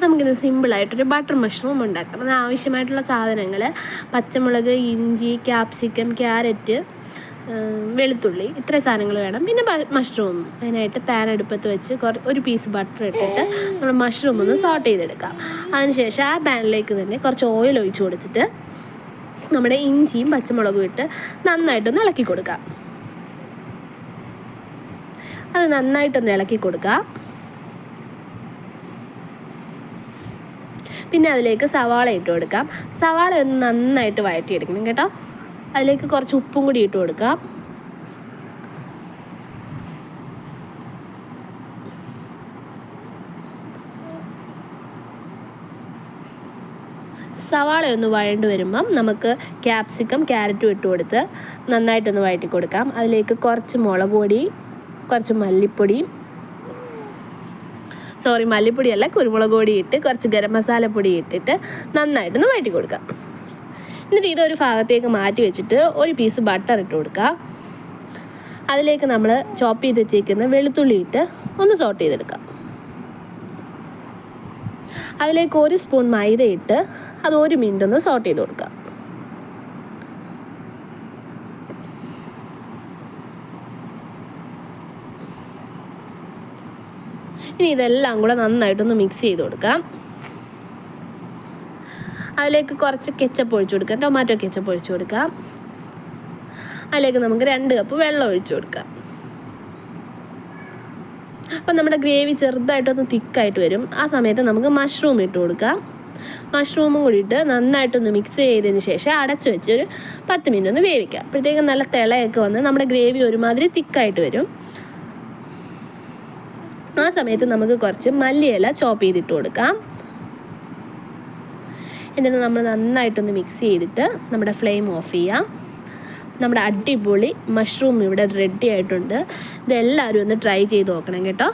നമുക്കിത് സിമ്പിളായിട്ടൊരു butter mushroom ഉണ്ടാക്കാം. അതിന് ആവശ്യമായിട്ടുള്ള സാധനങ്ങൾ പച്ചമുളക്, ഇഞ്ചി, ക്യാപ്സിക്കം, ക്യാരറ്റ്, വെളുത്തുള്ളി, ഇത്രയും സാധനങ്ങൾ വേണം. പിന്നെ മഷ്റൂം. അതിനായിട്ട് പാൻ അടുപ്പത്ത് വെച്ച് ഒരു പീസ് ബട്ടർ ഇട്ടിട്ട് നമ്മൾ മഷ്റൂം ഒന്ന് സോട്ട് ചെയ്തെടുക്കാം. അതിനുശേഷം ആ പാനിലേക്ക് തന്നെ കുറച്ച് ഓയിൽ ഒഴിച്ച് കൊടുത്തിട്ട് നമ്മുടെ ഇഞ്ചിയും പച്ചമുളകും ഇട്ട് നന്നായിട്ടൊന്ന് ഇളക്കി കൊടുക്കാം. അത് നന്നായിട്ടൊന്ന് ഇളക്കി കൊടുക്കാം. പിന്നെ അതിലേക്ക് സവാള ഇട്ട് കൊടുക്കാം. സവാള ഒന്ന് നന്നായിട്ട് വഴറ്റിയെടുക്കണം കേട്ടോ. അതിലേക്ക് കുറച്ച് ഉപ്പും കൂടി ഇട്ട് കൊടുക്കാം. സവാള ഒന്ന് വഴണ്ട് വരുമ്പം നമുക്ക് ക്യാപ്സിക്കം, ക്യാരറ്റും ഇട്ട് കൊടുത്ത് നന്നായിട്ടൊന്ന് വഴറ്റി കൊടുക്കാം. അതിലേക്ക് കുറച്ച് മുളക് പൊടി, കുറച്ച് മല്ലിപ്പൊടിയല്ല, കുരുമുളക് പൊടി ഇട്ട് കുറച്ച് ഗരം മസാലപ്പൊടി ഇട്ടിട്ട് നന്നായിട്ടൊന്ന് വഴറ്റി കൊടുക്കാം. എന്നിട്ട് ഇതൊരു ഭാഗത്തേക്ക് മാറ്റി വെച്ചിട്ട് ഒരു പീസ് ബട്ടർ ഇട്ട് കൊടുക്കുക. അതിലേക്ക് നമ്മൾ ചോപ്പ് ചെയ്ത് വെച്ചേക്കുന്ന വെളുത്തുള്ളി ഇട്ട് ഒന്ന് സോട്ട് ചെയ്തെടുക്കാം. അതിലേക്ക് 1 സ്പൂൺ മൈദ ഇട്ട് അത് 1 മിനിറ്റ് ഒന്ന് സോട്ട് ചെയ്ത് കൊടുക്കാം. ഇനി ഇതെല്ലാം കൂടെ നന്നായിട്ടൊന്ന് മിക്സ് ചെയ്ത് കൊടുക്കാം. അതിലേക്ക് കുറച്ച് കെച്ചപ്പ് ഒഴിച്ച് കൊടുക്കാം, ടൊമാറ്റോ കെച്ചപ്പ് ഒഴിച്ച് കൊടുക്കാം. അതിലേക്ക് നമുക്ക് 2 കപ്പ് വെള്ളം ഒഴിച്ച് കൊടുക്കാം. അപ്പം നമ്മുടെ ഗ്രേവി ചെറുതായിട്ടൊന്ന് തിക്കായിട്ട് വരും. ആ സമയത്ത് നമുക്ക് മഷ്റൂം ഇട്ട് കൊടുക്കാം. മഷ്റൂമും കൂടി ഇട്ട് നന്നായിട്ടൊന്ന് മിക്സ് ചെയ്തതിന് ശേഷം അടച്ച് വെച്ച് ഒരു 10 മിനിറ്റ് ഒന്ന് വേവിക്കാം. അപ്പോഴത്തേക്കും നല്ല തിളയൊക്കെ വന്ന് നമ്മുടെ ഗ്രേവി ഒരുമാതിരി തിക്കായിട്ട് വരും. ആ സമയത്ത് നമുക്ക് കുറച്ച് മല്ലിയില ചോപ്പ് ചെയ്തിട്ട് കൊടുക്കാം. എന്നിട്ട് നമ്മൾ നന്നായിട്ടൊന്ന് മിക്സ് ചെയ്തിട്ട് നമ്മുടെ ഫ്ലെയിം ഓഫ് ചെയ്യാം. നമ്മുടെ അടിപൊളി മഷ്റൂം ഇവിടെ റെഡി ആയിട്ടുണ്ട്. ഇതെല്ലാവരും ഒന്ന് ട്രൈ ചെയ്ത് നോക്കണം കേട്ടോ.